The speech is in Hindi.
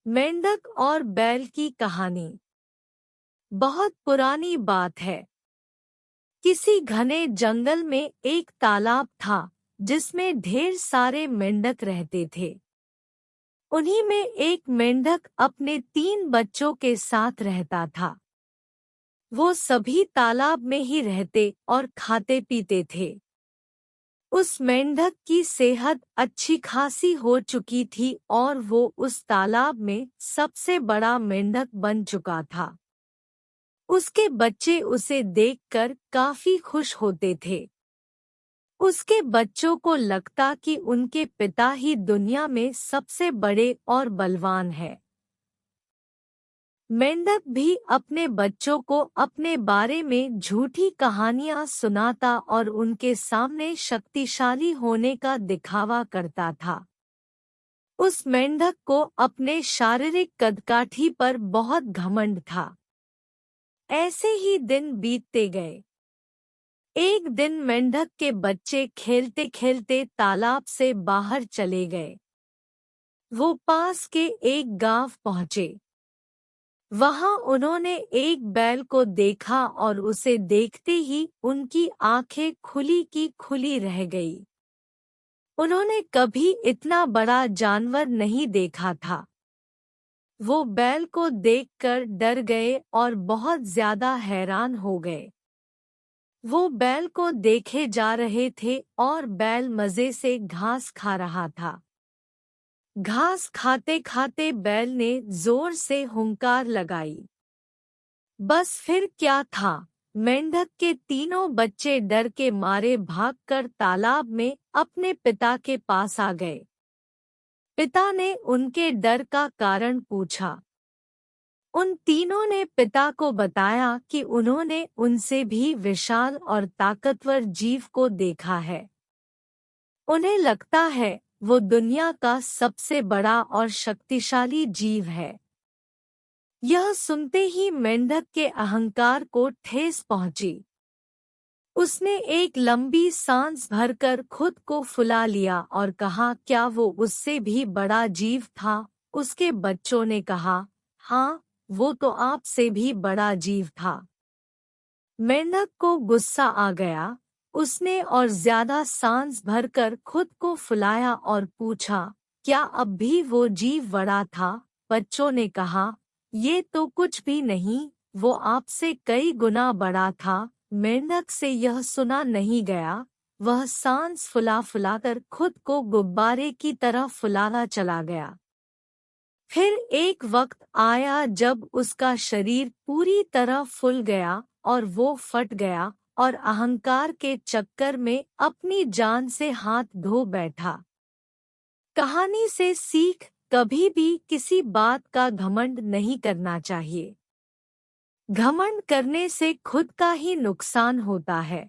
मेंढक और बैल की कहानी बहुत पुरानी बात है। किसी घने जंगल में एक तालाब था जिसमें ढेर सारे मेंढक रहते थे। उन्हीं में एक मेंढक अपने 3 बच्चों के साथ रहता था। वो सभी तालाब में ही रहते और खाते पीते थे। उस मेंढक की सेहत अच्छी खासी हो चुकी थी और वो उस तालाब में सबसे बड़ा मेंढक बन चुका था। उसके बच्चे उसे देखकर काफी खुश होते थे। उसके बच्चों को लगता कि उनके पिता ही दुनिया में सबसे बड़े और बलवान हैं। मेंढक भी अपने बच्चों को अपने बारे में झूठी कहानियां सुनाता और उनके सामने शक्तिशाली होने का दिखावा करता था। उस मेंढक को अपने शारीरिक कदकाठी पर बहुत घमंड था। ऐसे ही दिन बीतते गए। एक दिन मेंढक के बच्चे खेलते खेलते तालाब से बाहर चले गए। वो पास के एक गांव पहुंचे। वहां उन्होंने एक बैल को देखा और उसे देखते ही उनकी आंखें खुली की खुली रह गई। उन्होंने कभी इतना बड़ा जानवर नहीं देखा था। वो बैल को देखकर डर गए और बहुत ज्यादा हैरान हो गए। वो बैल को देखे जा रहे थे और बैल मजे से घास खा रहा था। घास खाते खाते बैल ने जोर से हुंकार लगाई। बस फिर क्या था, मेंढक के 3 बच्चे डर के मारे भागकर तालाब में अपने पिता के पास आ गए। पिता ने उनके डर का कारण पूछा। उन तीनों ने पिता को बताया कि उन्होंने उनसे भी विशाल और ताकतवर जीव को देखा है। उन्हें लगता है वो दुनिया का सबसे बड़ा और शक्तिशाली जीव है। यह सुनते ही मेंढक के अहंकार को ठेस पहुंची। उसने एक लंबी सांस भरकर खुद को फुला लिया और कहा, क्या वो उससे भी बड़ा जीव था? उसके बच्चों ने कहा, हाँ, वो तो आपसे भी बड़ा जीव था। मेंढक को गुस्सा आ गया। उसने और ज्यादा सांस भरकर खुद को फुलाया और पूछा, क्या अब भी वो जीव बड़ा था? बच्चों ने कहा, ये तो कुछ भी नहीं, वो आपसे कई गुना बड़ा था। मेंढक से यह सुना नहीं गया। वह सांस फुला फुलाकर खुद को गुब्बारे की तरह फुलाना चला गया। फिर एक वक्त आया जब उसका शरीर पूरी तरह फूल गया और वो फट गया और अहंकार के चक्कर में अपनी जान से हाथ धो बैठा। कहानी से सीख, कभी भी किसी बात का घमंड नहीं करना चाहिए। घमंड करने से खुद का ही नुकसान होता है।